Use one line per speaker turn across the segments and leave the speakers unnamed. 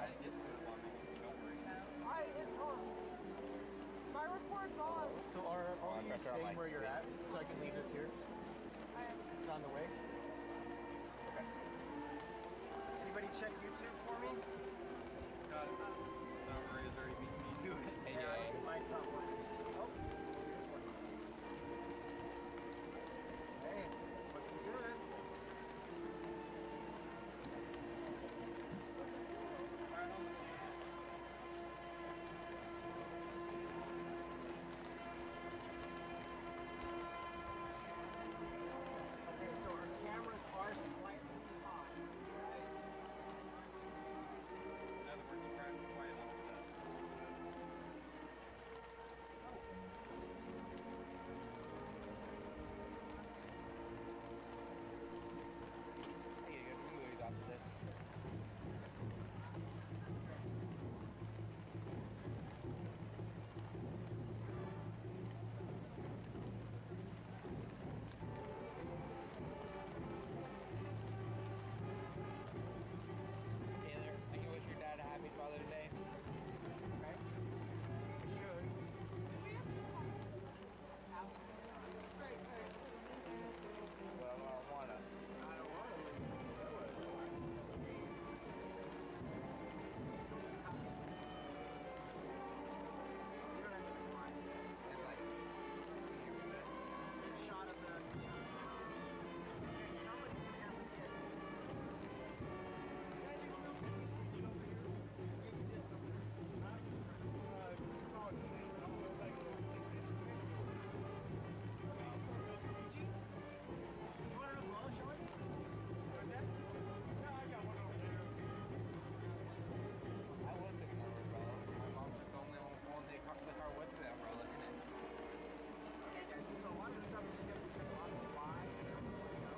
I just don't worry.
It's on. My record's on.
So are you
pressure on
staying
my
where you're at so I can leave this here?
I am.
It's on the way?
Okay.
Anybody check YouTube for me?
Got it. Don't worry, it's already beating me to it. Hey,
Yeah, mine's not working. Oh, here's one. Hey, looking good.
Alright, almost here.
Okay, so our cameras are slightly hot, guys.
In other words, we're quiet on the set. I get good movies after this. Taylor, I can wish your dad a happy Father's Day.
Okay? We should.
Well, I don't wanna.
I don't want to. You don't have to be blind.
It's like,
Shot of the. Okay, somebody's gonna have to get. Can I do something over here? Hey, you did something. You want to know the show me? Where's that?
I was thinking of umbrella. My mom took only one day the car with the umbrella in it.
Okay, guys, so a lot of the stuff is just going to be a lot of fly and something like that.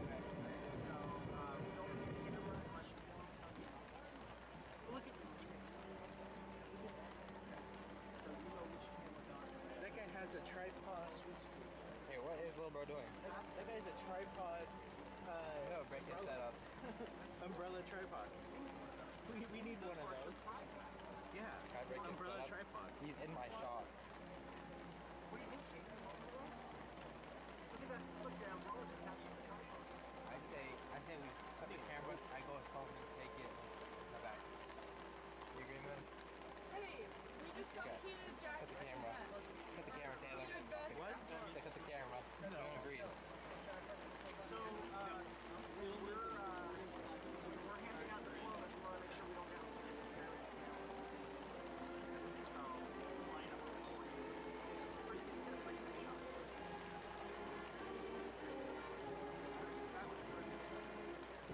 Okay.
So, we don't need a camera unless you want to. Look at So, you know which camera does.
That guy has a tripod switch to it.
Hey, what is little bro doing?
That guy's a tripod
No, break his setup.
umbrella tripod. We need one of those. Yeah.
Can I break his
Umbrella
setup?
tripod.
He's in my shop.
What do you think, Kate? Look at that. Look, the umbrella's attached to the tripod.
I say we put the camera, I go home and take it in the back. You agree, man?
Hey, we just got
Okay.
heated jacket.
Put the camera. Put the camera, Taylor.
What?
Cut the camera. No. Agreed.
So, we're handing out the clothes. We want to make sure we don't have this area. So, line up pretty good shot. That was the first thing.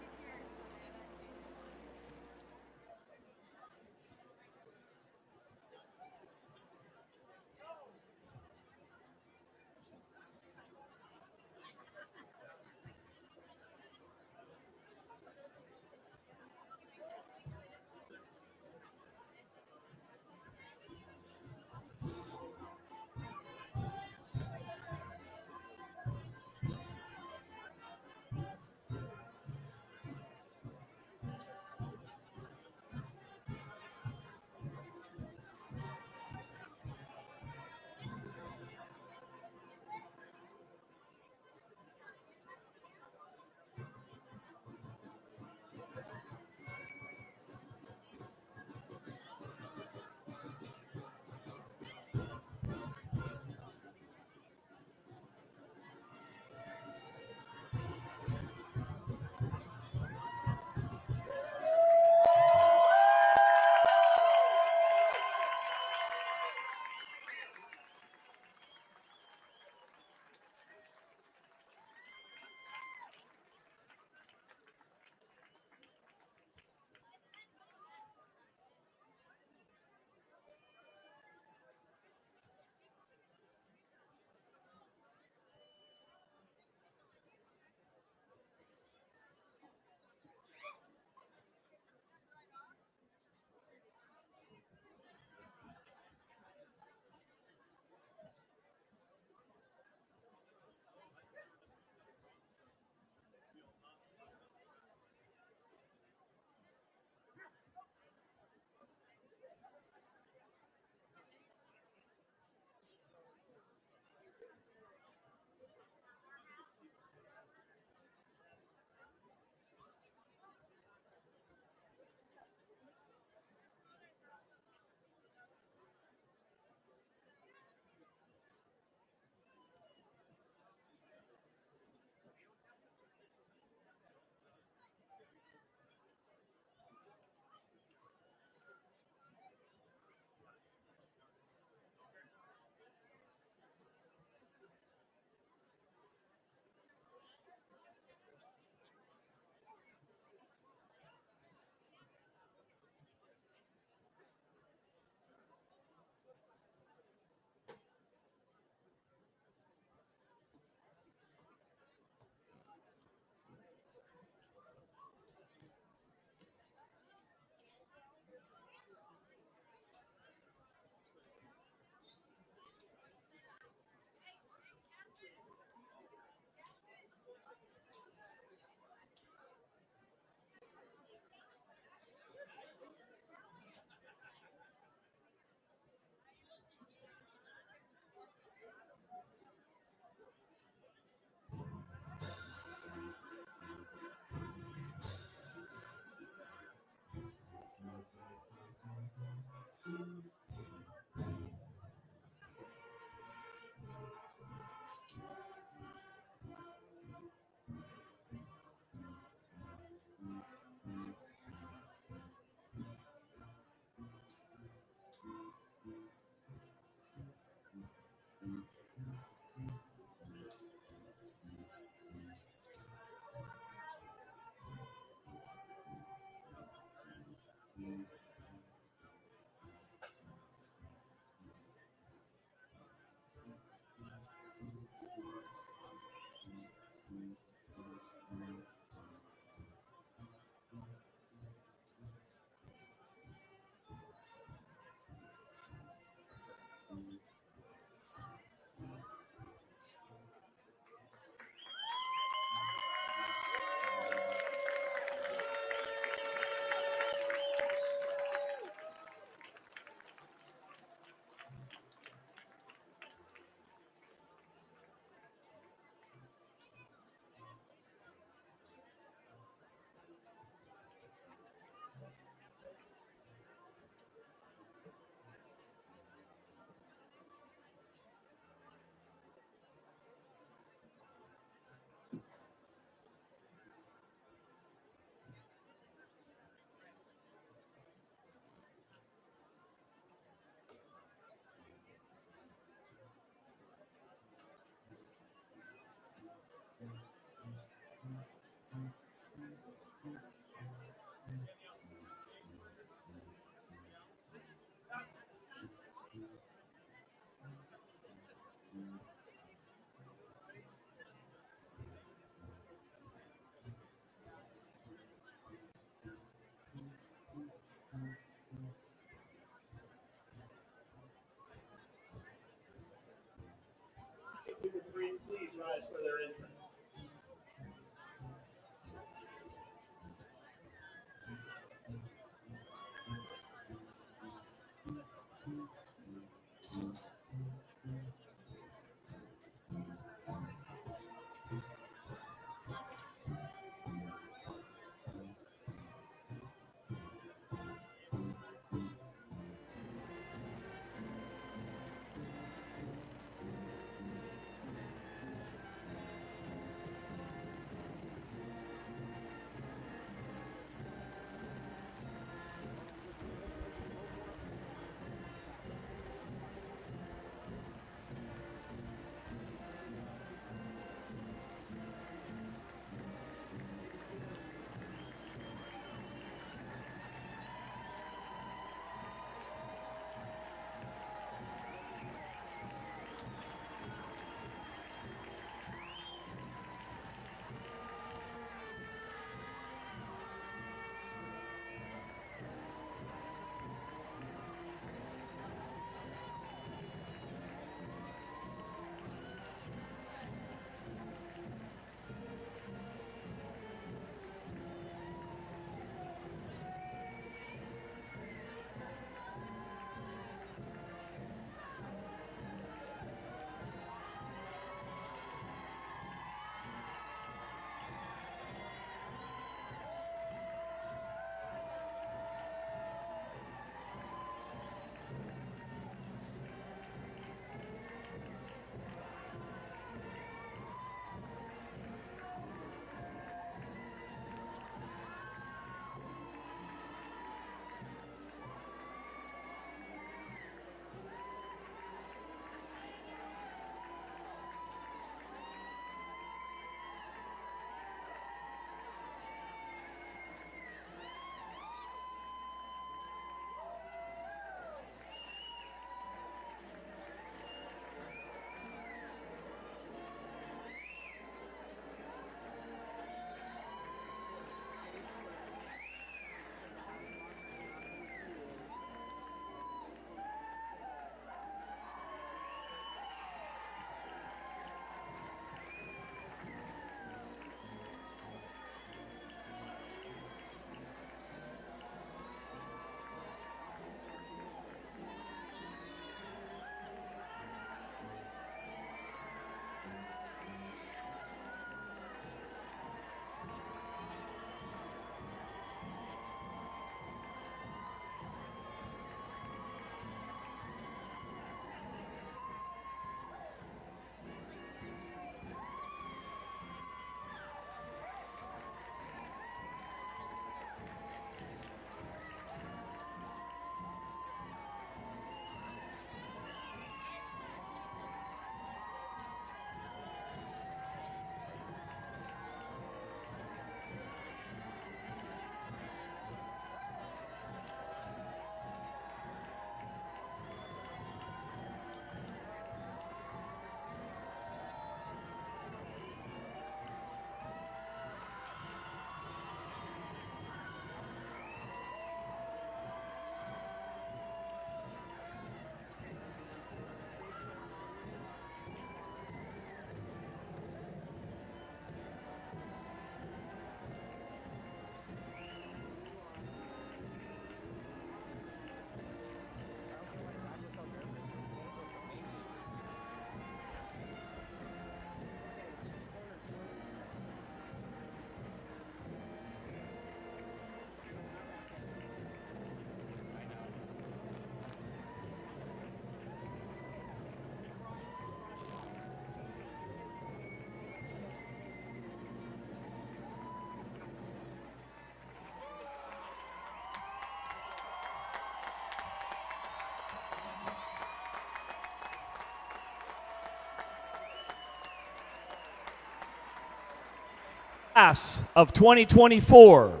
Class of 2024.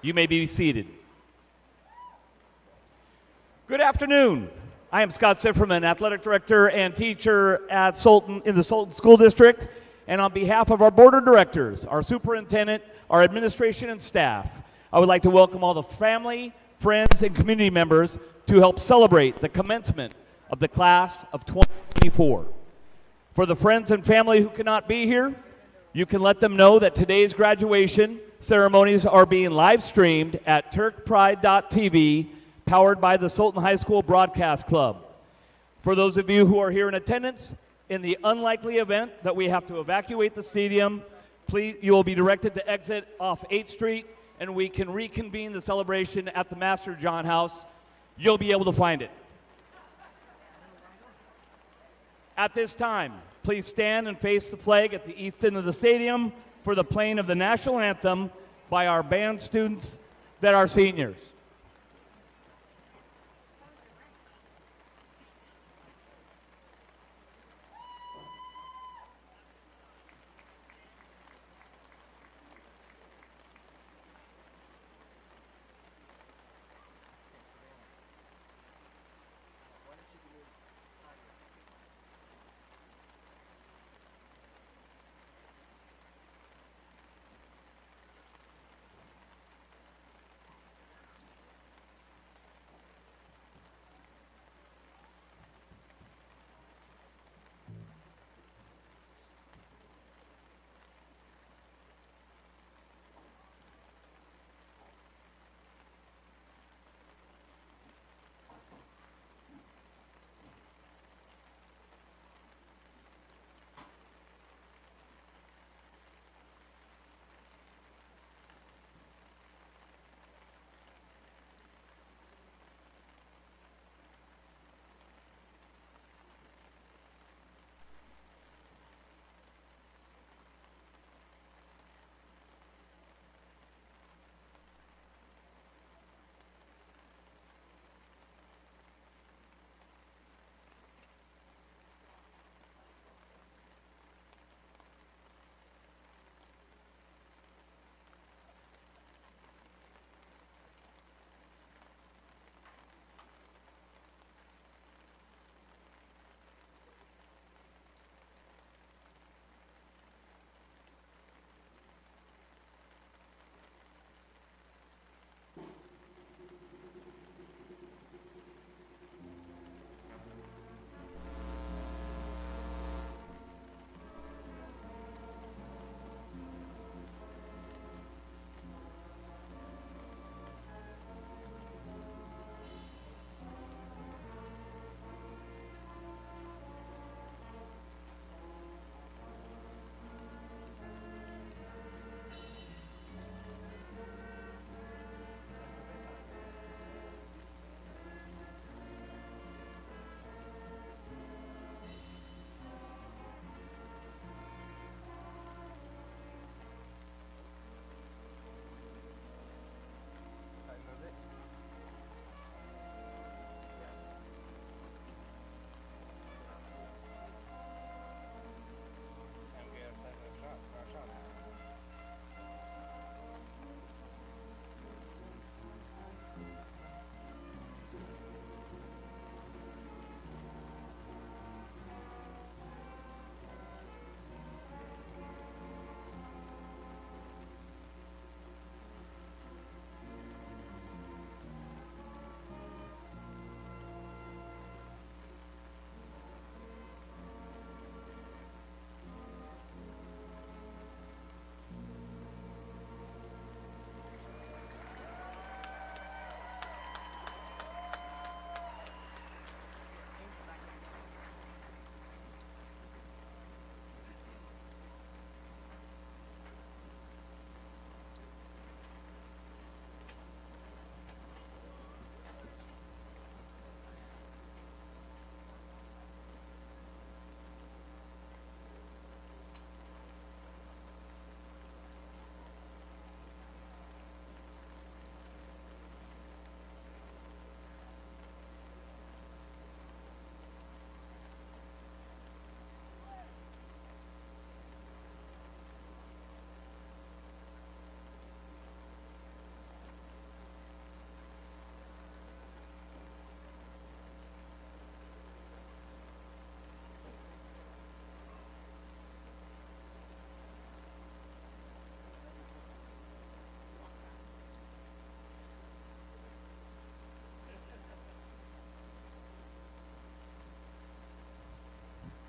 You may be seated. Good afternoon. I am Scott Sifferman, Athletic Director and teacher at Sultan in the Sultan School District. And on behalf of our Board of Directors, our Superintendent, our administration and staff, I would like to welcome all the family, friends, and community members to help celebrate the commencement of the Class of 2024. For the friends and family who cannot be here, you can let them know that today's graduation ceremonies are being live streamed at turkpride.tv, powered by the Sultan High School Broadcast Club. For those of you who are here in attendance, in the unlikely event that we have to evacuate the stadium, please, you will be directed to exit off 8th Street, and we can reconvene the celebration at the Master John House. You'll be able to find it. At this time, please stand and face the flag at the east end of the stadium for the playing of the national anthem by our band students that are seniors.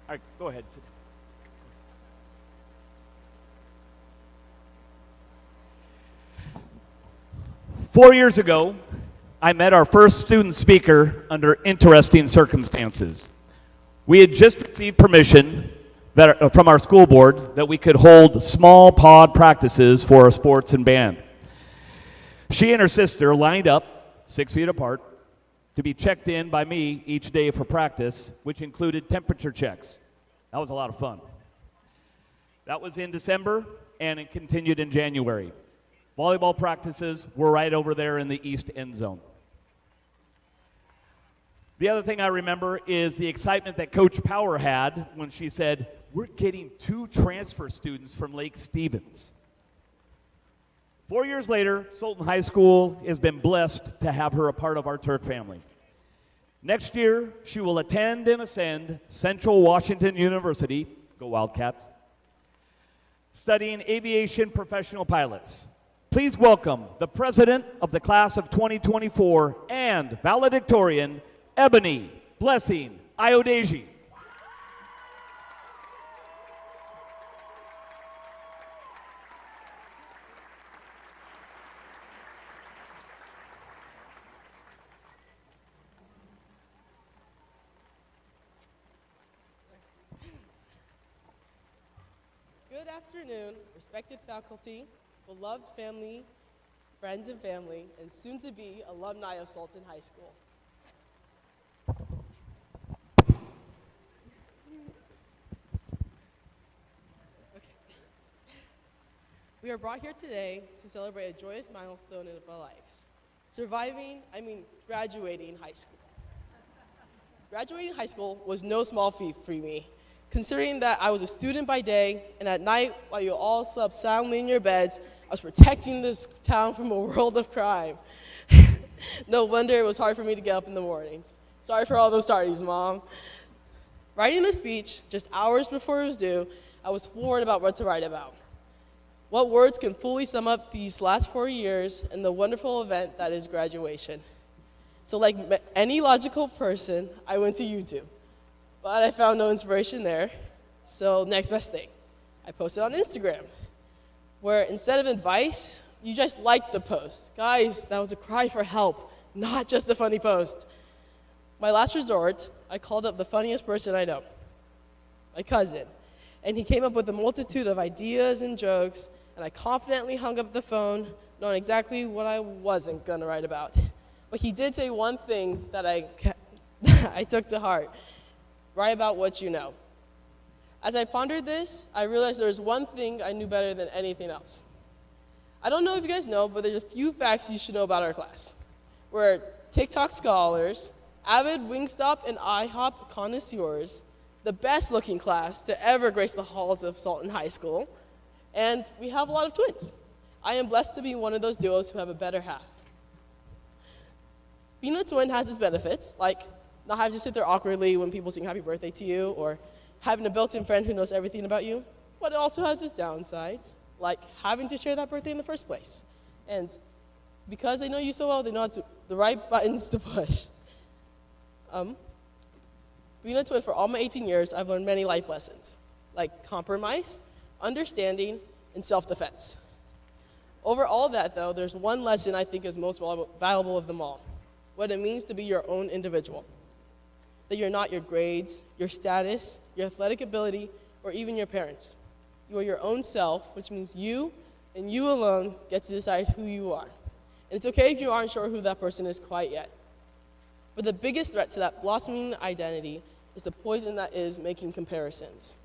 All right, go ahead. Sit down. 4 years ago, I met our first student speaker under interesting circumstances. We had just received permission from our school board that we could hold small pod practices for our sports and band. She and her sister lined up, 6 feet apart, to be checked in by me each day for practice, which included temperature checks. That was a lot of fun. That was in December, and it continued in January. Volleyball practices were right over there in the east end zone. The other thing I remember is the excitement that Coach Power had when she said, "We're getting 2 transfer students from Lake Stevens." 4 years later, Sultan High School has been blessed to have her a part of our Turk family. Next year, she will attend and ascend Central Washington University, go Wildcats, studying aviation professional pilots. Please welcome the president of the class of 2024 and valedictorian, Ebony Blessing Iodeji.
Good afternoon, respected faculty, beloved family, friends and family, and soon-to-be alumni of Sultan High School. We are brought here today to celebrate a joyous milestone in our lives. Graduating high school. Graduating high school was no small feat for me, considering that I was a student by day, and at night, while you all slept soundly in your beds, I was protecting this town from a world of crime. No wonder it was hard for me to get up in the mornings. Sorry for all those tardies, Mom. Writing the speech, just hours before it was due, I was floored about what to write about. What words can fully sum up these last 4 years and the wonderful event that is graduation? So like any logical person, I went to YouTube, but I found no inspiration there. So next best thing, I posted on Instagram, where instead of advice, you just liked the post. Guys, that was a cry for help, not just a funny post. My last resort, I called up the funniest person I know, my cousin, and he came up with a multitude of ideas and jokes, and I confidently hung up the phone, knowing exactly what I wasn't gonna write about. But he did say one thing that I took to heart: write about what you know. As I pondered this, I realized there was one thing I knew better than anything else. I don't know if you guys know, but there's a few facts you should know about our class. We're TikTok scholars, avid Wingstop and IHOP connoisseurs, the best looking class to ever grace the halls of Sultan High School, and we have a lot of twins. I am blessed to be one of those duos who have a better half. Being a twin has its benefits, like not having to sit there awkwardly when people sing happy birthday to you, or having a built-in friend who knows everything about you. But it also has its downsides, like having to share that birthday in the first place. And because they know you so well, they know the right buttons to push. Being a twin for all my 18 years, I've learned many life lessons, like compromise, understanding, and self-defense. Over all that, though, there's one lesson I think is most valuable of them all: what it means to be your own individual. That you're not your grades, your status, your athletic ability, or even your parents. You are your own self, which means you and you alone get to decide who you are. And it's okay if you aren't sure who that person is quite yet. But the biggest threat to that blossoming identity is the poison that is making comparisons.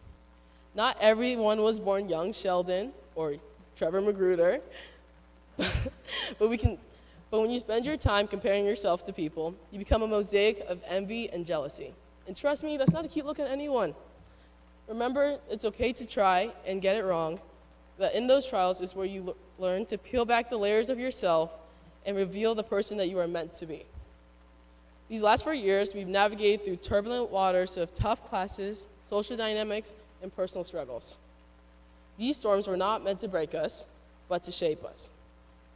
Not everyone was born young Sheldon or Trevor Magruder, but when you spend your time comparing yourself to people, you become a mosaic of envy and jealousy. And trust me, that's not a cute look at anyone. Remember, it's okay to try and get it wrong, but in those trials is where you learn to peel back the layers of yourself and reveal the person that you are meant to be. These last 4 years, we've navigated through turbulent waters of tough classes, social dynamics, and personal struggles. These storms were not meant to break us, but to shape us.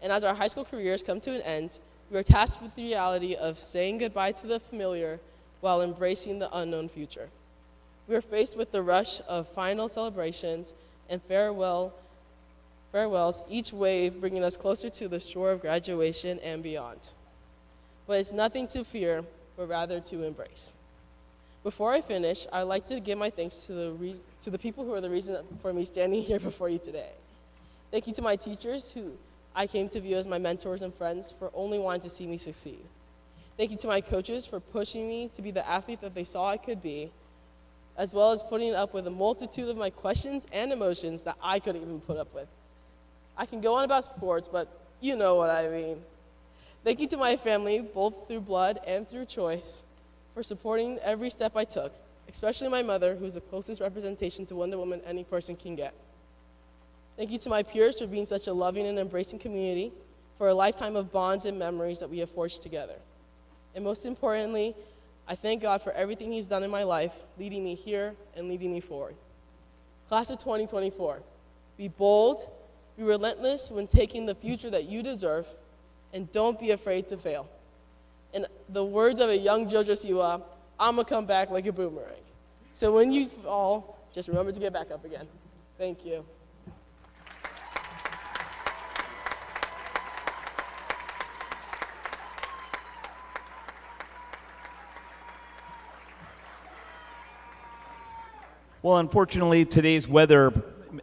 And as our high school careers come to an end, we are tasked with the reality of saying goodbye to the familiar while embracing the unknown future. We are faced with the rush of final celebrations and farewells, each wave bringing us closer to the shore of graduation and beyond. But it's nothing to fear, but rather to embrace. Before I finish, I'd like to give my thanks to the people who are the reason for me standing here before you today. Thank you to my teachers who I came to view as my mentors and friends for only wanting to see me succeed. Thank you to my coaches for pushing me to be the athlete that they saw I could be, as well as putting up with a multitude of my questions and emotions that I couldn't even put up with. I can go on about sports, but you know what I mean. Thank you to my family, both through blood and through choice, for supporting every step I took, especially my mother, who's the closest representation to Wonder Woman any person can get. Thank you to my peers for being such a loving and embracing community, for a lifetime of bonds and memories that we have forged together. And most importantly, I thank God for everything He's done in my life, leading me here and leading me forward. Class of 2024, be bold, be relentless when taking the future that you deserve, and don't be afraid to fail. In the words of a young JoJo Siwa, I'm gonna come back like a boomerang. So when you fall, just remember to get back up again. Thank you.
Well, unfortunately, today's weather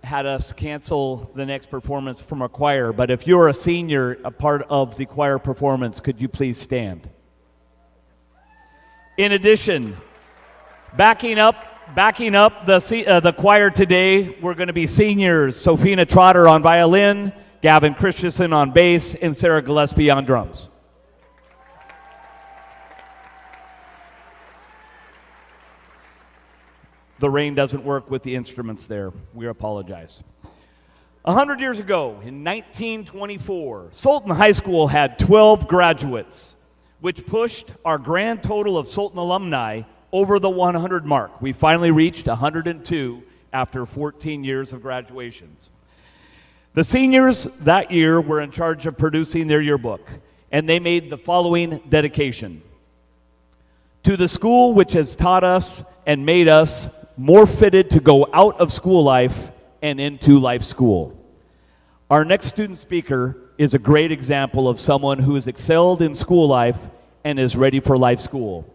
had us cancel the next performance from our choir, but if you're a senior, a part of the choir performance, could you please stand? In addition, backing up the choir today, we're going to be seniors, Sophina Trotter on violin, Gavin Christensen on bass, and Sarah Gillespie on drums. The rain doesn't work with the instruments there. We apologize. 100 years ago, in 1924, Sultan High School had 12 graduates, which pushed our grand total of Sultan alumni over the 100 mark. We finally reached 102 after 14 years of graduations. The seniors that year were in charge of producing their yearbook, and they made the following dedication: to the school which has taught us and made us more fitted to go out of school life and into life school. Our next student speaker is a great example of someone who has excelled in school life and is ready for life school.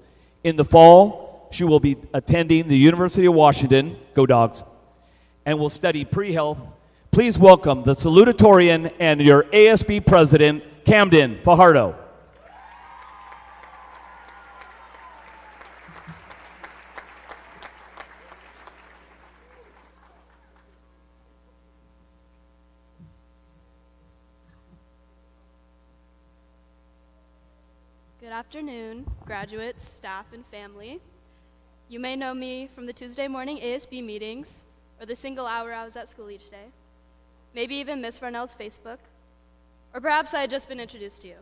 In the fall, she will be attending the University of Washington, go Dogs, and will study pre-health. Please welcome the salutatorian and your ASB president, Camden Fajardo.
Good afternoon, graduates, staff, and family. You may know me from the Tuesday morning ASB meetings, or the single hour I was at school each day, maybe even Miss Farnell's Facebook, or perhaps I had just been introduced to you.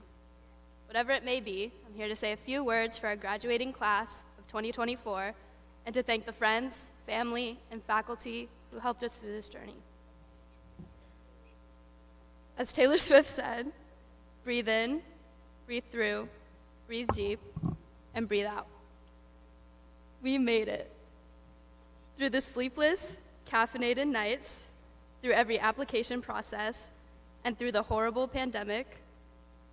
Whatever it may be, I'm here to say a few words for our graduating class of 2024 and to thank the friends, family, and faculty who helped us through this journey. As Taylor Swift said, breathe in, breathe through, breathe deep, and breathe out. We made it. Through the sleepless, caffeinated nights, through every application process, and through the horrible pandemic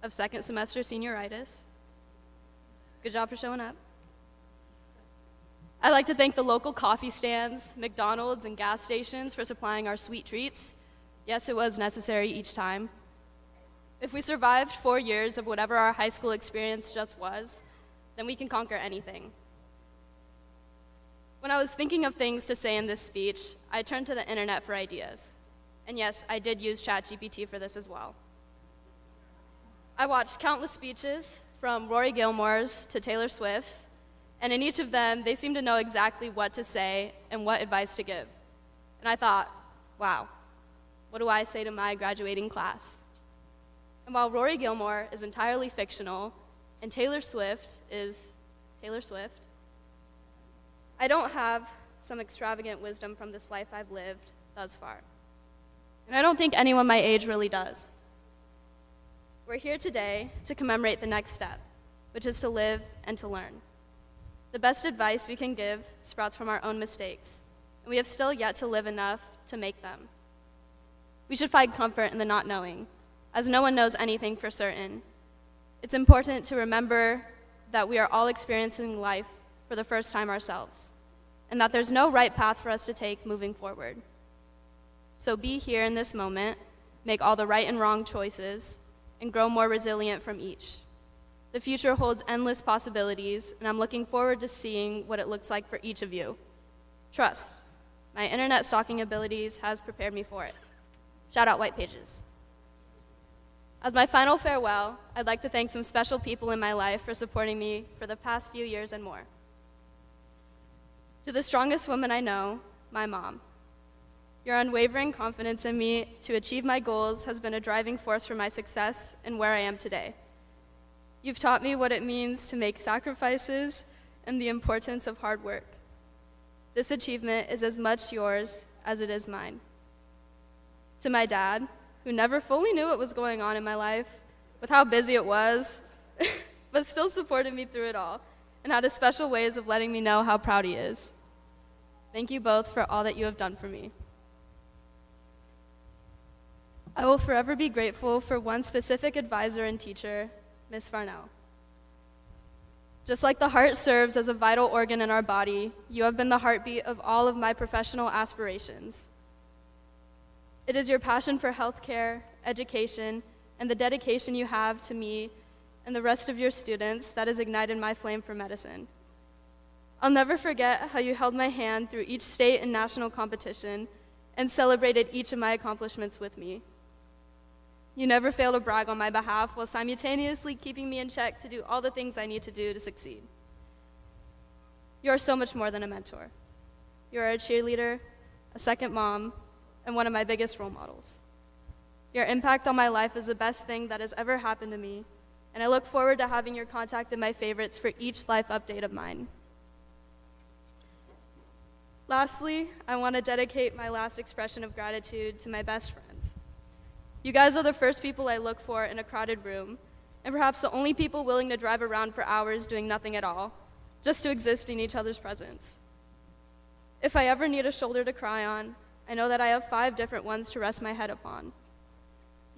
of second semester senioritis. Good job for showing up. I'd like to thank the local coffee stands, McDonald's, and gas stations for supplying our sweet treats. Yes, it was necessary each time. If we survived 4 years of whatever our high school experience just was, then we can conquer anything. When I was thinking of things to say in this speech, I turned to the internet for ideas. And yes, I did use ChatGPT for this as well. I watched countless speeches, from Rory Gilmore's to Taylor Swift's, and in each of them, they seemed to know exactly what to say and what advice to give. And I thought, wow, what do I say to my graduating class? And while Rory Gilmore is entirely fictional and Taylor Swift is Taylor Swift, I don't have some extravagant wisdom from this life I've lived thus far. And I don't think anyone my age really does. We're here today to commemorate the next step, which is to live and to learn. The best advice we can give sprouts from our own mistakes, and we have still yet to live enough to make them. We should find comfort in the not knowing, as no one knows anything for certain. It's important to remember that we are all experiencing life for the first time ourselves, and that there's no right path for us to take moving forward. So be here in this moment, make all the right and wrong choices, and grow more resilient from each. The future holds endless possibilities, and I'm looking forward to seeing what it looks like for each of you. Trust, my internet stalking abilities has prepared me for it. Shout out White Pages. As my final farewell, I'd like to thank some special people in my life for supporting me for the past few years and more. To the strongest woman I know, my mom. Your unwavering confidence in me to achieve my goals has been a driving force for my success and where I am today. You've taught me what it means to make sacrifices and the importance of hard work. This achievement is as much yours as it is mine. To my dad, who never fully knew what was going on in my life, with how busy it was, but still supported me through it all, and had a special ways of letting me know how proud he is. Thank you both for all that you have done for me. I will forever be grateful for one specific advisor and teacher, Miss Farnell. Just like the heart serves as a vital organ in our body, you have been the heartbeat of all of my professional aspirations. It is your passion for healthcare, education, and the dedication you have to me and the rest of your students that has ignited my flame for medicine. I'll never forget how you held my hand through each state and national competition and celebrated each of my accomplishments with me. You never fail to brag on my behalf while simultaneously keeping me in check to do all the things I need to do to succeed. You are so much more than a mentor. You are a cheerleader, a second mom, and one of my biggest role models. Your impact on my life is the best thing that has ever happened to me, and I look forward to having your contact in my favorites for each life update of mine. Lastly, I want to dedicate my last expression of gratitude to my best friends. You guys are the first people I look for in a crowded room, and perhaps the only people willing to drive around for hours doing nothing at all, just to exist in each other's presence. If I ever need a shoulder to cry on, I know that I have 5 different ones to rest my head upon.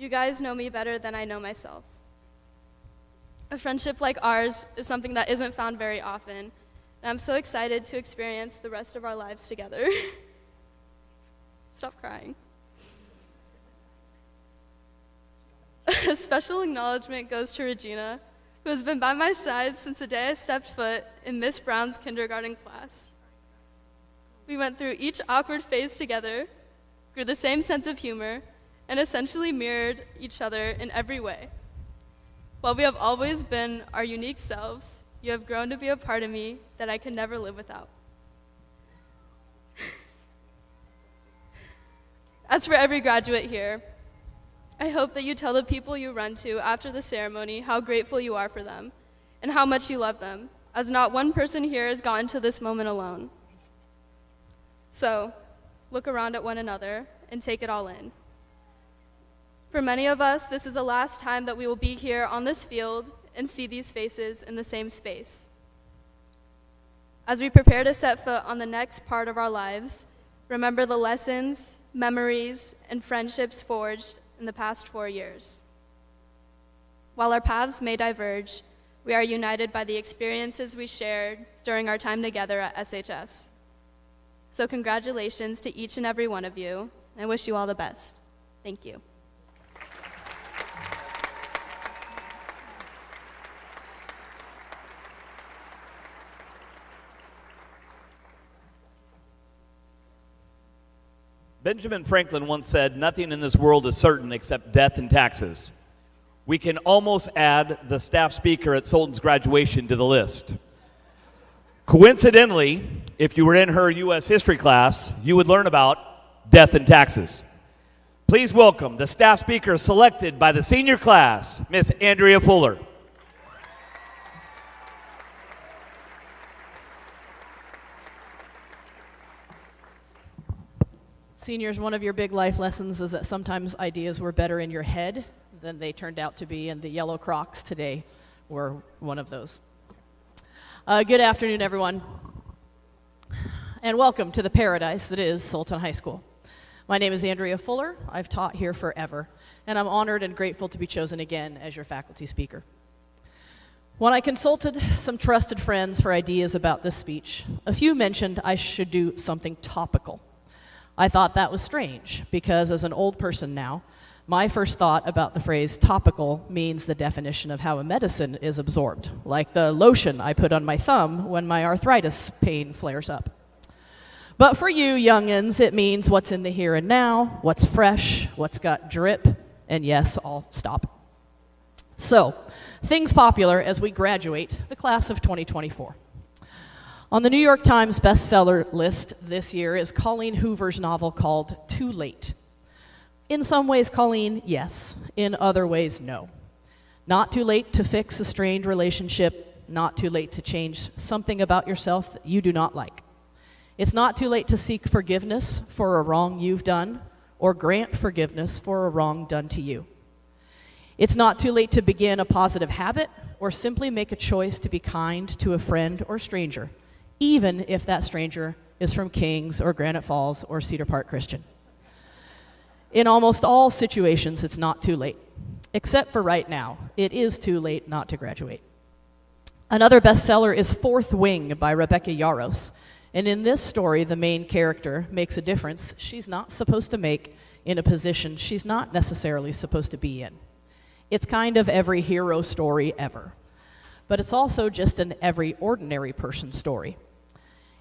You guys know me better than I know myself. A friendship like ours is something that isn't found very often, and I'm so excited to experience the rest of our lives together. Stop crying. A special acknowledgement goes to Regina, who has been by my side since the day I stepped foot in Miss Brown's kindergarten class. We went through each awkward phase together, grew the same sense of humor, and essentially mirrored each other in every way. While we have always been our unique selves, you have grown to be a part of me that I can never live without. As for every graduate here, I hope that you tell the people you run to after the ceremony how grateful you are for them and how much you love them, as not one person here has gotten to this moment alone. So, look around at one another and take it all in. For many of us, this is the last time that we will be here on this field and see these faces in the same space. As we prepare to set foot on the next part of our lives, remember the lessons, memories, and friendships forged in the past 4 years. While our paths may diverge, we are united by the experiences we shared during our time together at SHS. So congratulations to each and every one of you, and I wish you all the best. Thank you.
Benjamin Franklin once said, "Nothing in this world is certain except death and taxes." We can almost add the staff speaker at Sultan's graduation to the list. Coincidentally, if you were in her U.S. history class, you would learn about death and taxes. Please welcome the staff speaker selected by the senior class, Miss Andrea Fuller.
Seniors, one of your big life lessons is that sometimes ideas were better in your head than they turned out to be, and the yellow Crocs today were one of those. Good afternoon, everyone, and welcome to the paradise that is Sultan High School. My name is Andrea Fuller. I've taught here forever, and I'm honored and grateful to be chosen again as your faculty speaker. When I consulted some trusted friends for ideas about this speech, a few mentioned I should do something topical. I thought that was strange, because as an old person now, my first thought about the phrase topical means the definition of how a medicine is absorbed, like the lotion I put on my thumb when my arthritis pain flares up. But for you youngins, it means what's in the here and now, what's fresh, what's got drip, and yes, I'll stop. So, things popular as we graduate the class of 2024. On the New York Times bestseller list this year is Colleen Hoover's novel called Too Late. In some ways, Colleen, yes. In other ways, no. Not too late to fix a strained relationship, not too late to change something about yourself that you do not like. It's not too late to seek forgiveness for a wrong you've done, or grant forgiveness for a wrong done to you. It's not too late to begin a positive habit, or simply make a choice to be kind to a friend or stranger, even if that stranger is from Kings or Granite Falls or Cedar Park Christian. In almost all situations, it's not too late. Except for right now, it is too late not to graduate. Another bestseller is Fourth Wing by Rebecca Yarros. And in this story, the main character makes a difference she's not supposed to make in a position she's not necessarily supposed to be in. It's kind of every hero story ever. But it's also just an every ordinary person story.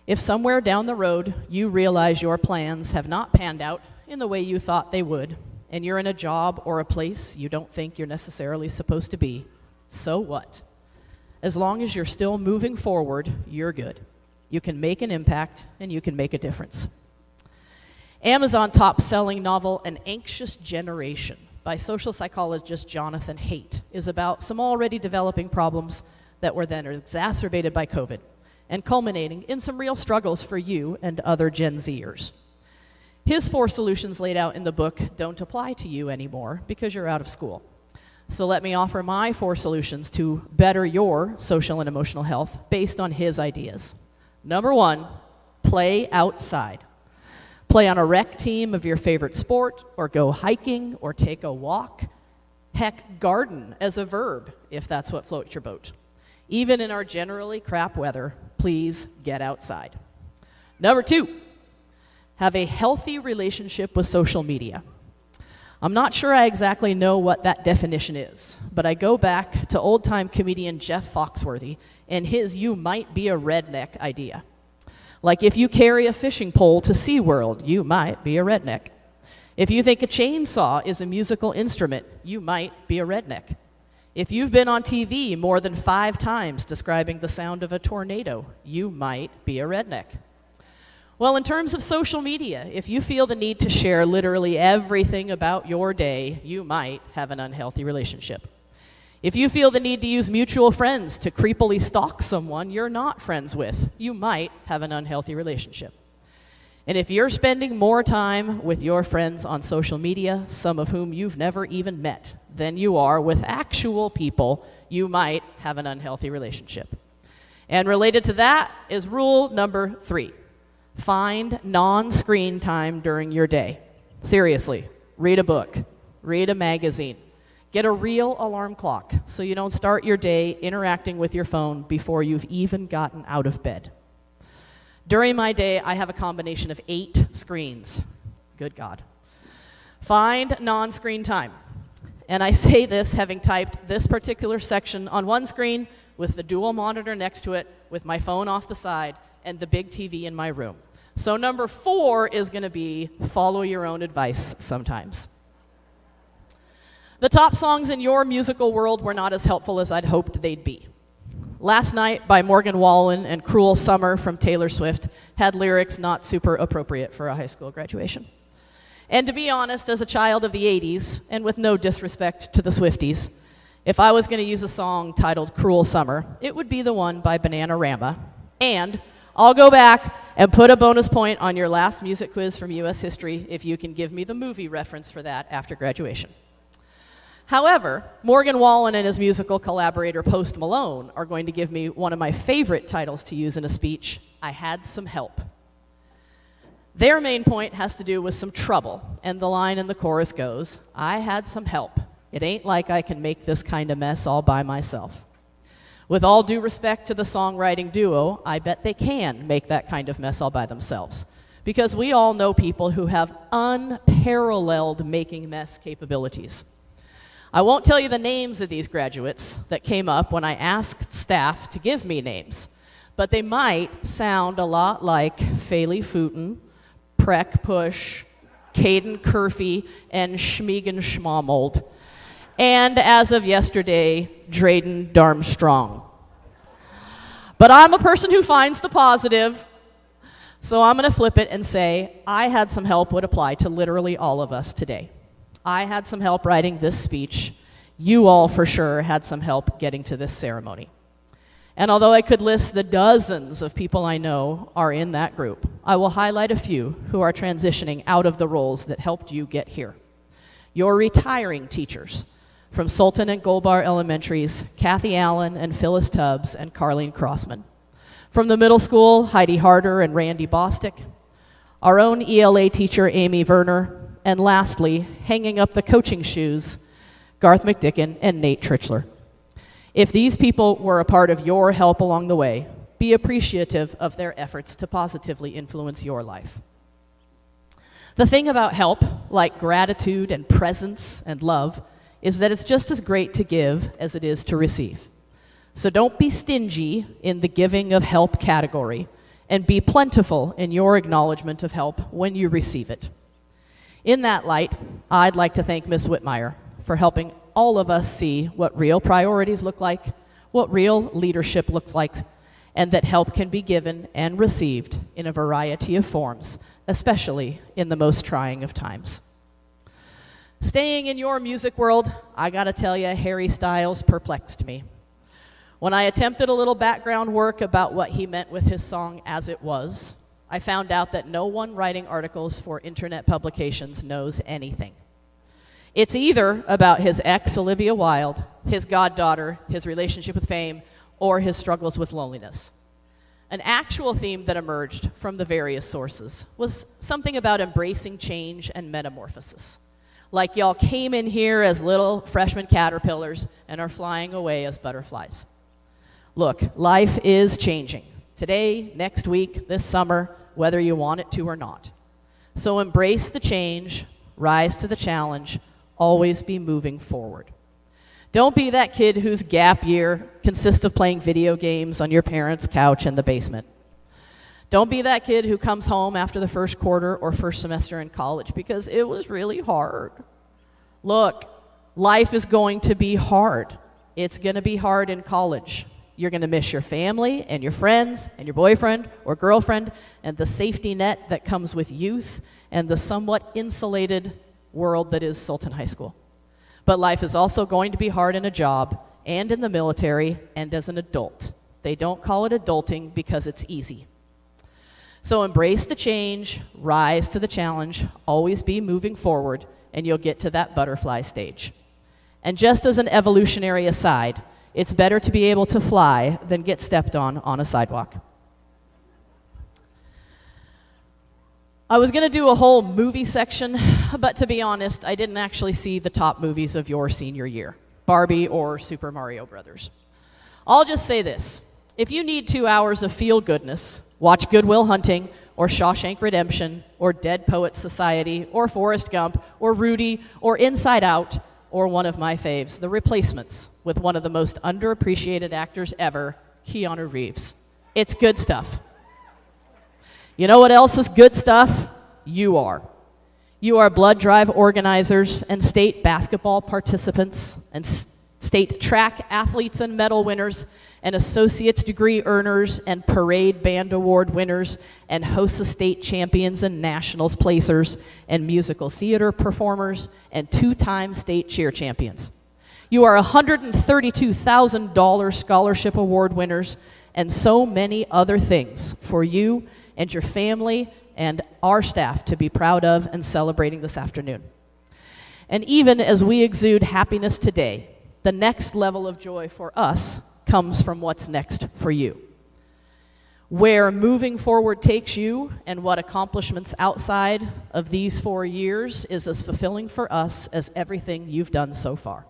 If somewhere down the road you realize your plans have not panned out in the way you thought they would, and you're in a job or a place you don't think you're necessarily supposed to be, so what? As long as you're still moving forward, you're good. You can make an impact, and you can make a difference. Amazon top-selling novel An Anxious Generation by social psychologist Jonathan Haidt is about some already developing problems that were then exacerbated by COVID and culminating in some real struggles for you and other Gen Zers. His 4 solutions laid out in the book don't apply to you anymore because you're out of school. So let me offer my 4 solutions to better your social and emotional health based on his ideas. Number 1, play outside. Play on a rec team of your favorite sport, or go hiking, or take a walk. Heck, garden as a verb, if that's what floats your boat. Even in our generally crap weather, please get outside. Number 2, have a healthy relationship with social media. I'm not sure I exactly know what that definition is, but I go back to old-time comedian Jeff Foxworthy and his "you might be a redneck" idea. Like if you carry a fishing pole to SeaWorld, you might be a redneck. If you think a chainsaw is a musical instrument, you might be a redneck. If you've been on TV more than 5 times describing the sound of a tornado, you might be a redneck. Well, in terms of social media, if you feel the need to share literally everything about your day, you might have an unhealthy relationship. If you feel the need to use mutual friends to creepily stalk someone you're not friends with, you might have an unhealthy relationship. And if you're spending more time with your friends on social media, some of whom you've never even met, than you are with actual people, you might have an unhealthy relationship. And related to that is rule number 3. Find non-screen time during your day. Seriously, read a book, read a magazine, get a real alarm clock so you don't start your day interacting with your phone before you've even gotten out of bed. During my day, I have a combination of 8 screens. Good God. Find non-screen time. And I say this having typed this particular section on one screen with the dual monitor next to it, with my phone off the side, and the big TV in my room. So number 4 is going to be follow your own advice sometimes. The top songs in your musical world were not as helpful as I'd hoped they'd be. Last Night by Morgan Wallen and Cruel Summer from Taylor Swift had lyrics not super appropriate for a high school graduation. And to be honest, as a child of the 80s, and with no disrespect to the Swifties, if I was going to use a song titled Cruel Summer, it would be the one by Bananarama. And I'll go back and put a bonus point on your last music quiz from U.S. history if you can give me the movie reference for that after graduation. However, Morgan Wallen and his musical collaborator Post Malone are going to give me one of my favorite titles to use in a speech, I Had Some Help. Their main point has to do with some trouble, and the line in the chorus goes, I had some help. It ain't like I can make this kind of mess all by myself. With all due respect to the songwriting duo, I bet they can make that kind of mess all by themselves, because we all know people who have unparalleled making mess capabilities. I won't tell you the names of these graduates that came up when I asked staff to give me names, but they might sound a lot like Faley Footen, Prek Push, Caden Curfey, and Schmegan Schmamold, and as of yesterday, Drayden Darmstrong. But I'm a person who finds the positive, so I'm going to flip it and say I had some help would apply to literally all of us today. I had some help writing this speech. You all for sure had some help getting to this ceremony. And although I could list the dozens of people I know are in that group, I will highlight a few who are transitioning out of the roles that helped you get here. Your retiring teachers from Sultan and Goldbar Elementaries, Kathy Allen and Phyllis Tubbs and Carlene Crossman. From the middle school, Heidi Harder and Randy Bostick. Our own ELA teacher, Amy Werner. And lastly, hanging up the coaching shoes, Garth McDicken and Nate Trichler. If these people were a part of your help along the way, be appreciative of their efforts to positively influence your life. The thing about help, like gratitude and presence and love, is that it's just as great to give as it is to receive. So don't be stingy in the giving of help category, and be plentiful in your acknowledgement of help when you receive it. In that light, I'd like to thank Ms. Whitmire for helping all of us see what real priorities look like, what real leadership looks like, and that help can be given and received in a variety of forms, especially in the most trying of times. Staying in your music world, I gotta tell you, Harry Styles perplexed me. When I attempted a little background work about what he meant with his song As It Was, I found out that no one writing articles for internet publications knows anything. It's either about his ex, Olivia Wilde, his goddaughter, his relationship with fame, or his struggles with loneliness. An actual theme that emerged from the various sources was something about embracing change and metamorphosis. Like y'all came in here as little freshman caterpillars and are flying away as butterflies. Look, life is changing. Today, next week, this summer, whether you want it to or not. So embrace the change, rise to the challenge, always be moving forward. Don't be that kid whose gap year consists of playing video games on your parents' couch in the basement. Don't be that kid who comes home after the first quarter or first semester in college because it was really hard. Look, life is going to be hard. It's going to be hard in college. You're going to miss your family and your friends and your boyfriend or girlfriend and the safety net that comes with youth and the somewhat insulated world that is Sultan High School. But life is also going to be hard in a job and in the military and as an adult. They don't call it adulting because it's easy. So embrace the change, rise to the challenge, always be moving forward, and you'll get to that butterfly stage. And just as an evolutionary aside, it's better to be able to fly than get stepped on a sidewalk. I was going to do a whole movie section, but to be honest, I didn't actually see the top movies of your senior year, Barbie or Super Mario Brothers. I'll just say this. If you need 2 hours of feel-goodness, watch Good Will Hunting or Shawshank Redemption or Dead Poets Society or Forrest Gump or Rudy or Inside Out or one of my faves, The Replacements, with one of the most underappreciated actors ever, Keanu Reeves. It's good stuff. You know what else is good stuff? You are. You are blood drive organizers and state basketball participants and state track athletes and medal winners and associate's degree earners and parade band award winners and HOSA state champions and nationals placers and musical theater performers and 2-time state cheer champions. You are $132,000 scholarship award winners and so many other things for you and your family and our staff to be proud of and celebrating this afternoon. And even as we exude happiness today, the next level of joy for us comes from what's next for you. Where moving forward takes you and what accomplishments outside of these 4 years is as fulfilling for us as everything you've done so far.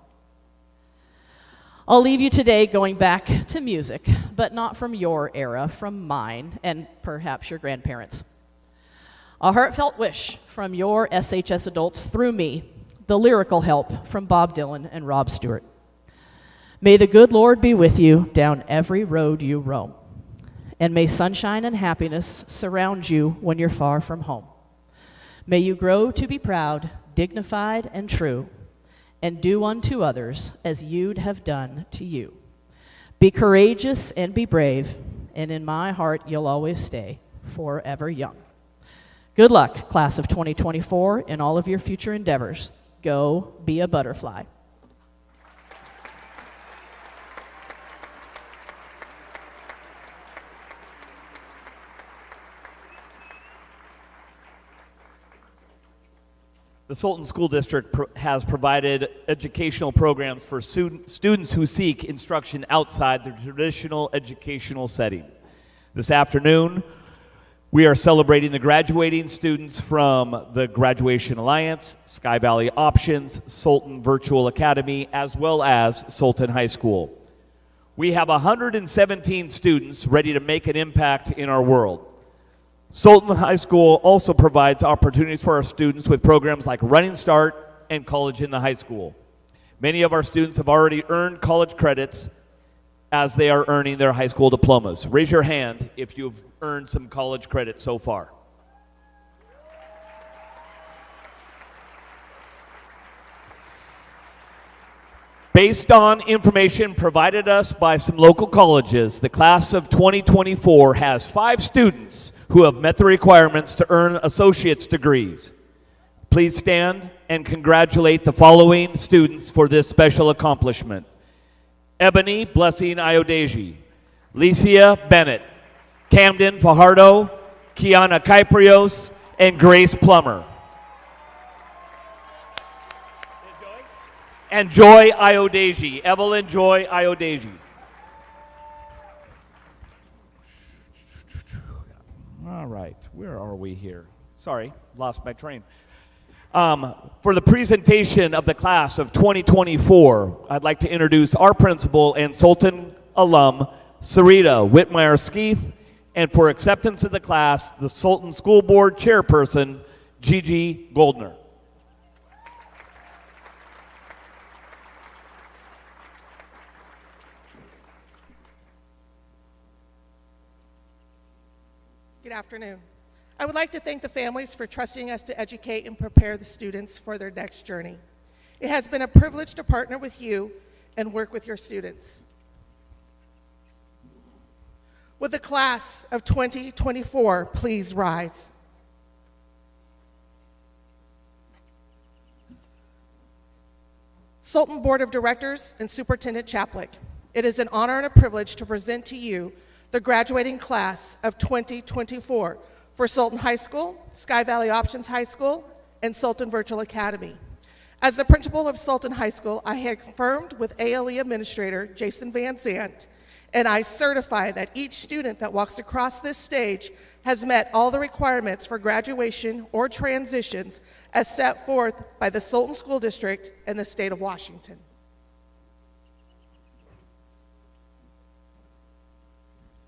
I'll leave you today going back to music, but not from your era, from mine and perhaps your grandparents. A heartfelt wish from your SHS adults through me, the lyrical help from Bob Dylan and Rob Stewart. May the good Lord be with you down every road you roam. And may sunshine and happiness surround you when you're far from home. May you grow to be proud, dignified, and true, and do unto others as you'd have done to you. Be courageous and be brave, and in my heart you'll always stay forever young. Good luck, class of 2024, in all of your future endeavors. Go be a butterfly.
The Sultan School District has provided educational programs for students who seek instruction outside the traditional educational setting. This afternoon, we are celebrating the graduating students from the Graduation Alliance, Sky Valley Options, Sultan Virtual Academy, as well as Sultan High School. We have 117 students ready to make an impact in our world. Sultan High School also provides opportunities for our students with programs like Running Start and College in the High School. Many of our students have already earned college credits as they are earning their high school diplomas. Raise your hand if you've earned some college credits so far. Based on information provided us by some local colleges, the class of 2024 has 5 students who have met the requirements to earn associate's degrees. Please stand and congratulate the following students for this special accomplishment. Ebony Blessing Iodeji, Licia Bennett, Camden Fajardo, Kiana Kyprios, and Grace Plummer. And Joy Iodeji, Evelyn Joy Iodeji. All right, where are we here? Sorry, lost my train. For the presentation of the class of 2024, I'd like to introduce our principal and Sultan alum, Sarita Whitmire-Skeeth, and for acceptance of the class, the Sultan School Board Chairperson, Gigi Goldner.
Good afternoon. I would like to thank the families for trusting us to educate and prepare the students for their next journey. It has been a privilege to partner with you and work with your students. Would the class of 2024 please rise? Sultan Board of Directors and Superintendent Chaplik, it is an honor and a privilege to present to you the graduating class of 2024 for Sultan High School, Sky Valley Options High School, and Sultan Virtual Academy. As the principal of Sultan High School, I have confirmed with ALE Administrator Jason Van Zandt, and I certify that each student that walks across this stage has met all the requirements for graduation or transitions as set forth by the Sultan School District and the state of Washington.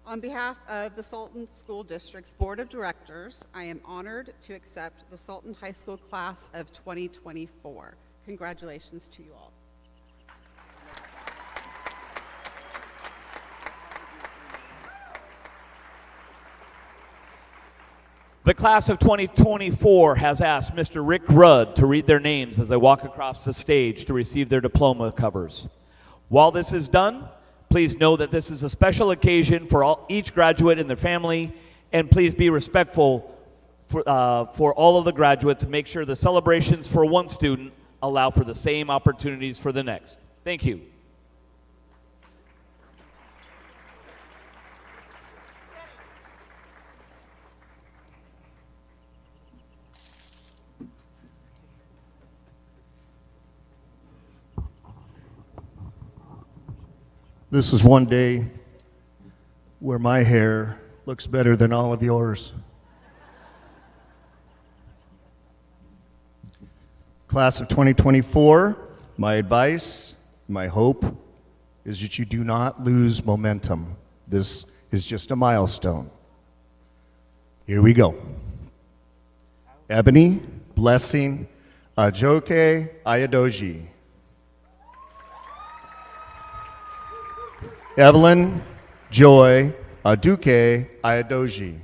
On behalf of the Sultan School District's Board of Directors, I am honored to accept the Sultan High School class of 2024. Congratulations to you all.
The class of 2024 has asked Mr. Rick Rudd to read their names as they walk across the stage to receive their diploma covers. While this is done, please know that this is a special occasion for each graduate and their family, and please be respectful for all of the graduates and make sure the celebrations for one student allow for the same opportunities for the next. Thank you.
This is one day where my hair looks better than all of yours. Class of 2024, my advice, my hope is that you do not lose momentum. This is just a milestone. Here we go. Ebony, Blessing, Ajoke, Ayadoji. Evelyn, Joy, Aduke, Ayadoji.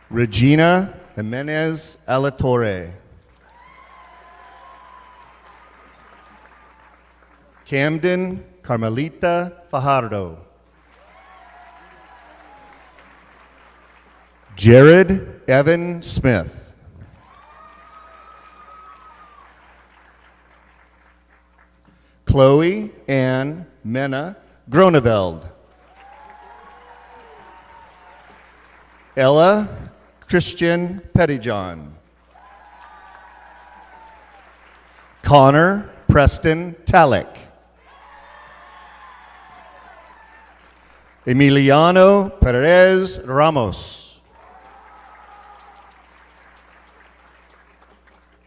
Regina Jimenez Alatorre. Camden Carmelita Fajardo. Jared Evan Smith. Chloe Ann Mena Groneveld. Ella Christian Pettyjohn. Connor Preston Talick. Emiliano Perez Ramos.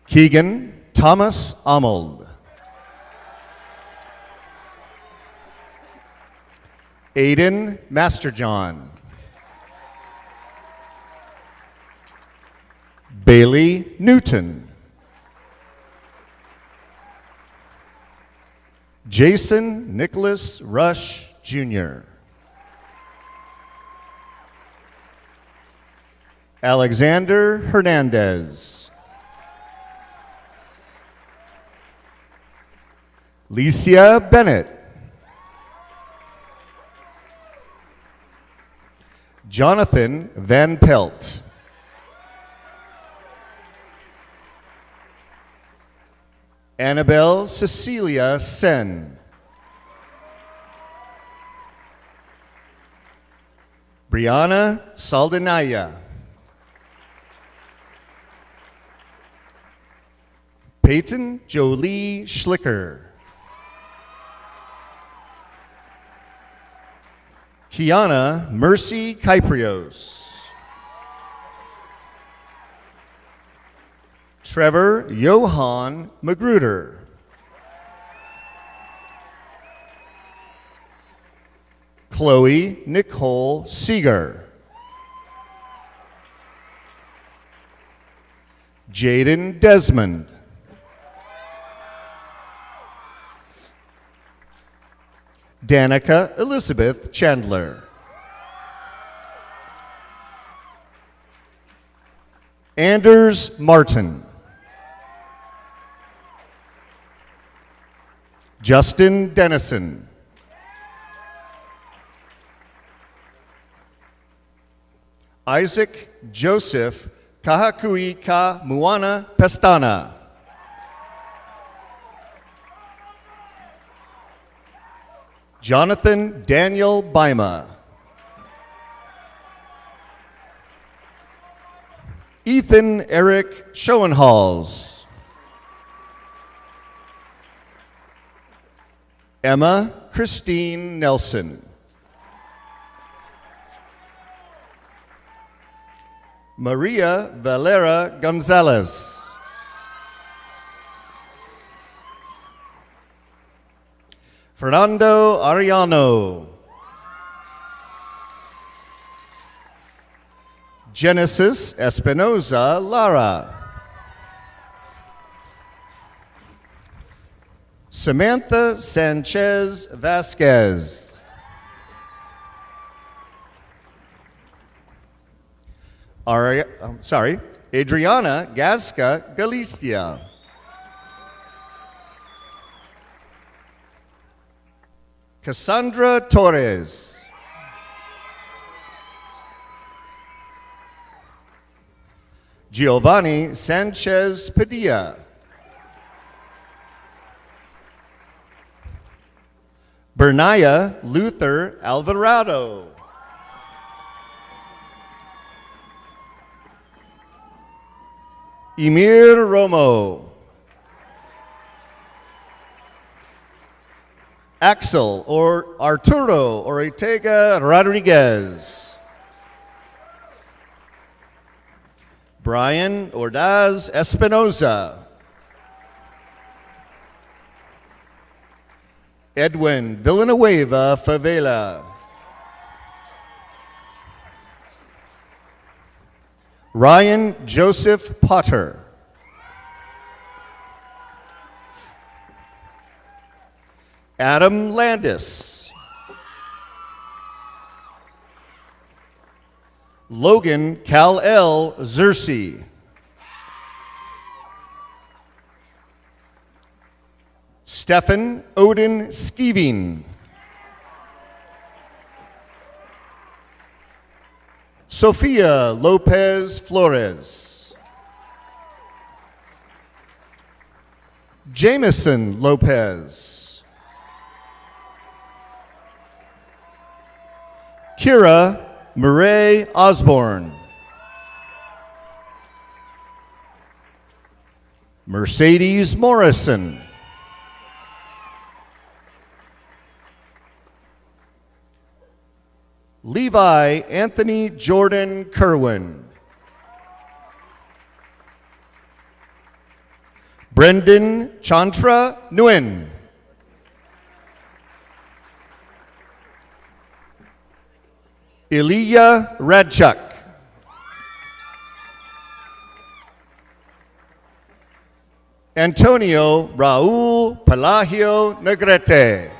Keegan Thomas Amold. Aiden Masterjohn. Bailey Newton. Jason Nicholas Rush, Jr. Alexander Hernandez. Licia Bennett. Jonathan Van Pelt. Annabelle Cecilia Sen. Brianna Saldanaya. Peyton Jolie Schlicker. Kiana Mercy Kyprios. Trevor Johan Magruder. Chloe Nicole Seeger. Jaden Desmond. Danica Elizabeth Chandler. Anders Martin. Justin Dennison. Isaac Joseph Kahakui Ka Muana Pestana. Jonathan Daniel Bima. Ethan Eric Schoenhals. Emma Christine Nelson. Maria Valera Gonzalez. Fernando Ariano. Genesis Espinoza Lara. Samantha Sanchez Vasquez. Adriana Gasca Galicia. Cassandra Torres. Giovanni Sanchez Padilla. Bernaya Luther Alvarado. Emir Romo. Axel or Arturo Ortega Rodriguez. Brian Ordaz Espinoza. Edwin Villanueva Favela. Ryan Joseph Potter. Adam Landis. Logan Cal-El Zersi. Stefan Odin Skeeving. Sofia Lopez Flores. Jameson Lopez. Kira Murray Osborne. Mercedes Morrison. Levi Anthony Jordan Kerwin. Brendan Chantra Nguyen. Ilya Radchuk. Antonio Raul Pelagio Negrete.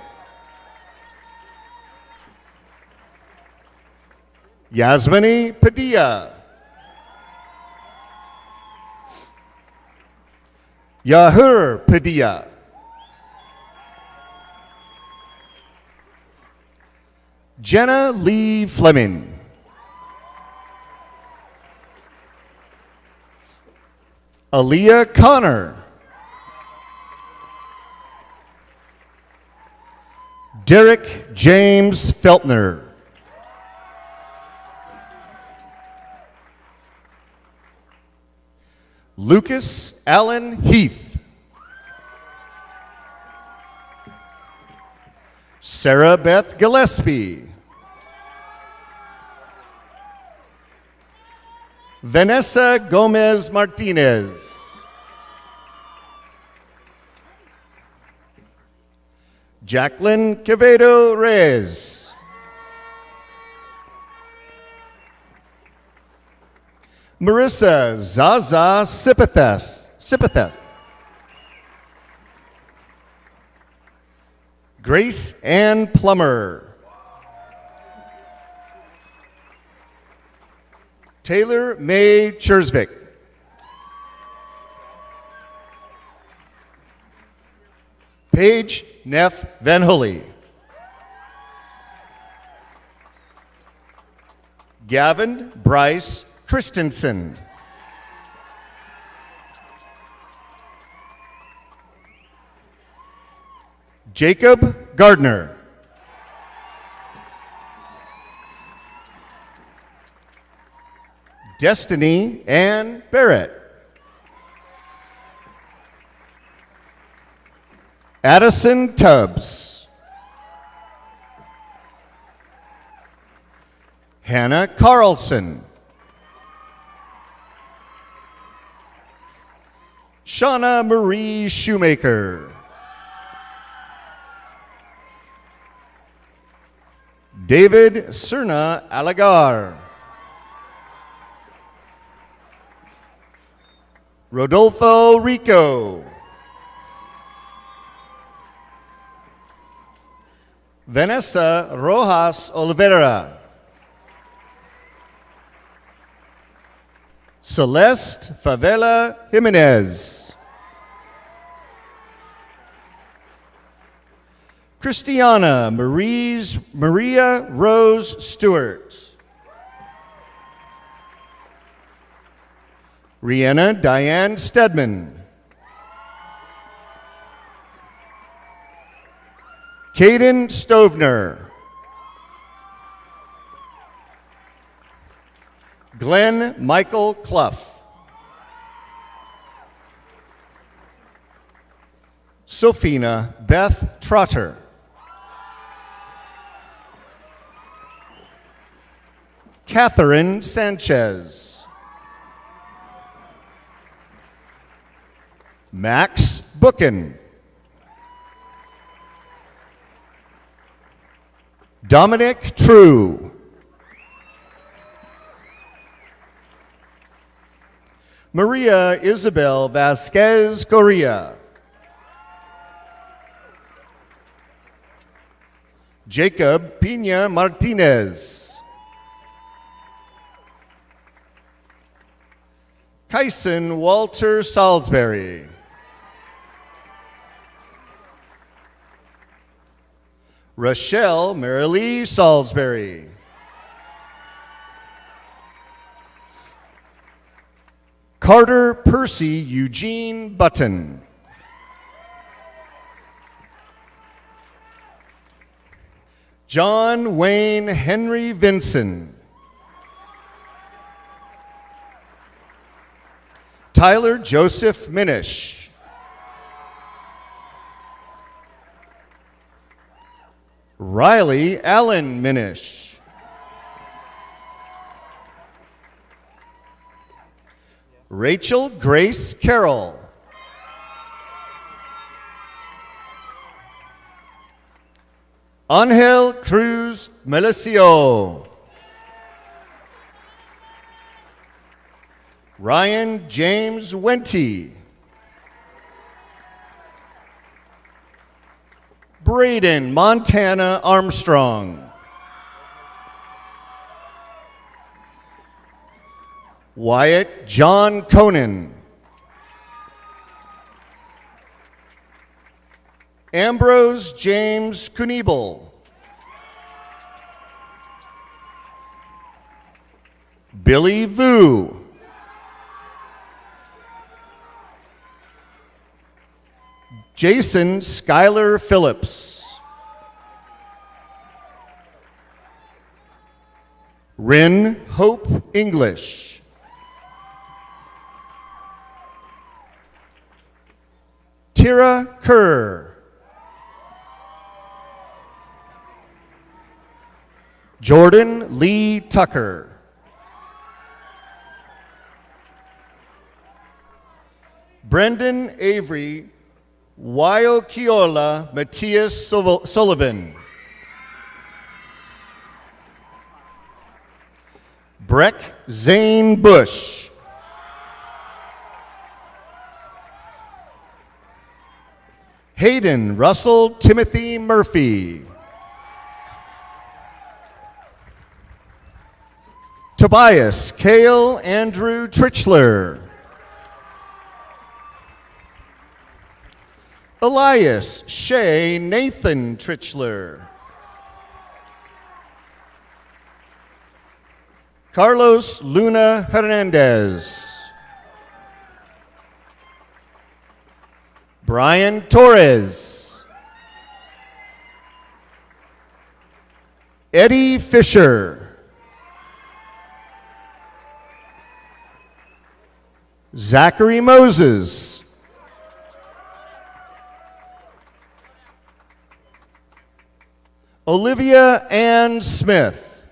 Yasmini Padilla. Yahur Padilla. Jenna Lee Fleming. Aaliyah Connor. Derek James Feltner. Lucas Allen Heath. Sarah Beth Gillespie. Vanessa Gomez Martinez. Jacqueline Quevedo Reyes. Marissa Zaza Sipathes. Grace Ann Plummer. Taylor May Chersvik. Paige Neff Van Hully. Gavin Bryce Christensen. Jacob Gardner. Destiny Ann Barrett. Addison Tubbs. Hannah Carlson. Shauna Marie Shoemaker. David Cerna Alagar. Rodolfo Rico. Vanessa Rojas Oliveira. Celeste Favela Jimenez. Christiana Maria Rose Stewart. Rihanna Diane Stedman. Caden Stovner. Glenn Michael Clough. Sophina Beth Trotter. Catherine Sanchez. Max Bookin. Dominic True. Maria Isabel Vasquez Correa. Jacob Pina Martinez. Kyson Walter Salisbury. Rochelle Marilee Salisbury. Carter Percy Eugene Button. John Wayne Henry Vinson. Tyler Joseph Minish. Riley Allen Minish. Rachel Grace Carroll. Angel Cruz Melicio. Ryan James Wenty. Braden Montana Armstrong. Wyatt John Conan. Ambrose James Kuniebel. Billy Vu. Jason Schuyler Phillips. Rin Hope English. Tira Kerr. Jordan Lee Tucker. Brendan Avery Waokiola Matthias Sullivan. Breck Zane Bush. Hayden Russell Timothy Murphy. Tobias Cale Andrew Trichler. Elias Shea Nathan Trichler. Carlos Luna Hernandez. Brian Torres. Eddie Fisher. Zachary Moses. Olivia Ann Smith.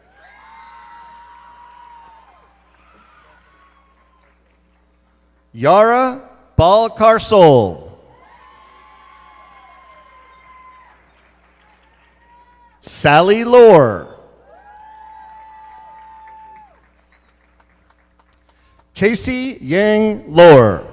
Yara Balcarsol. Sally Lohr. Casey Yang Lohr.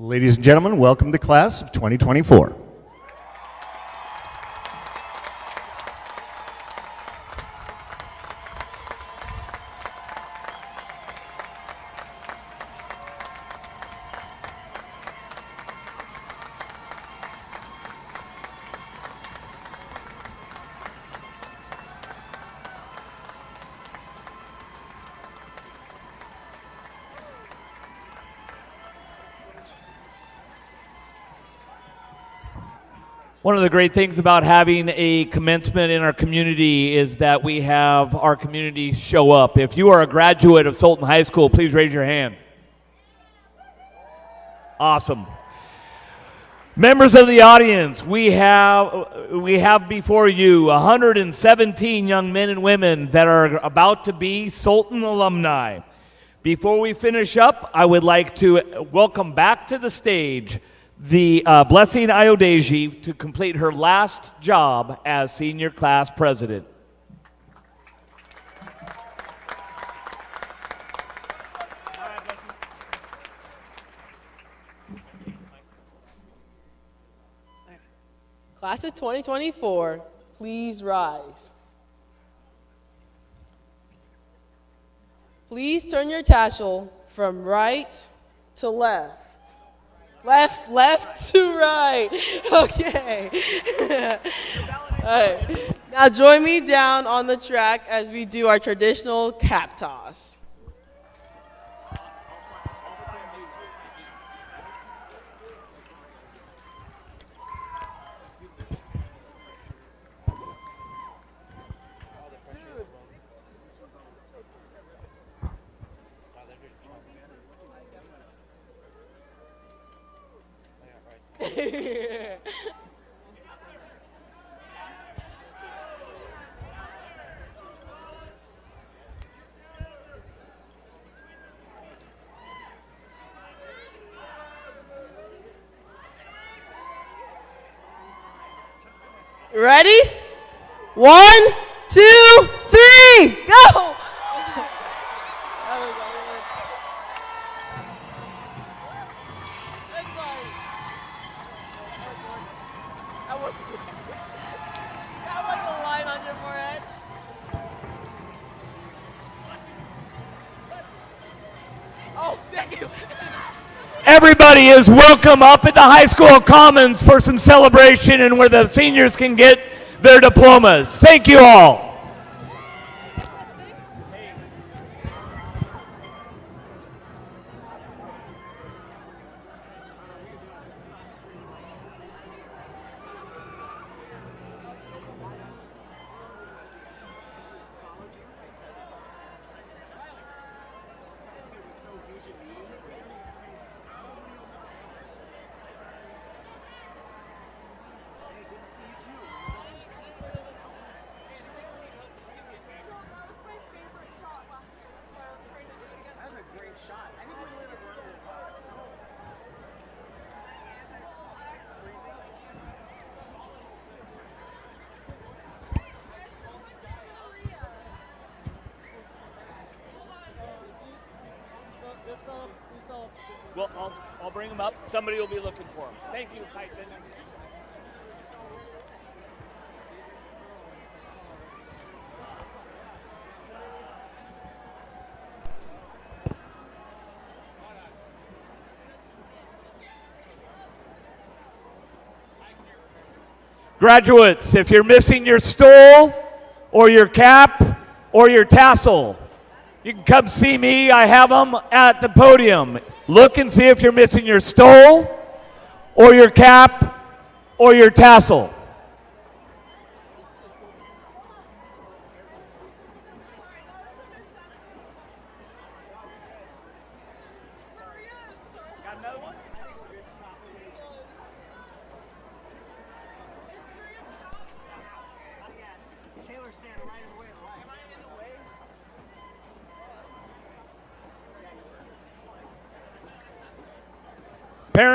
Ladies and gentlemen, welcome to the class of 2024.
One of the great things about having a commencement in our community is that we have our community show up. If you are a graduate of Sultan High School, please raise your hand. Awesome. Members of the audience, we have before you 117 young men and women that are about to be Sultan alumni. Before we finish up, I would like to welcome back to the stage the Blessing Ayodeji to complete her last job as senior class president.
Class of 2024, please rise. Please turn your tassel from right to left. Left to right. Okay. All right. Now join me down on the track as we do our traditional cap toss. Ready? 1, 2, 3, go!
Everybody is welcome up at the high school commons for some celebration and where the seniors can get their diplomas. Thank you all. Well, I'll bring them up. Somebody will be looking for them. Thank you, Tyson. Graduates, if you're missing your stole or your cap or your tassel, you can come see me. I have them at the podium. Look and see if you're missing your stole or your cap or your tassel.
Taylor's standing right in the way.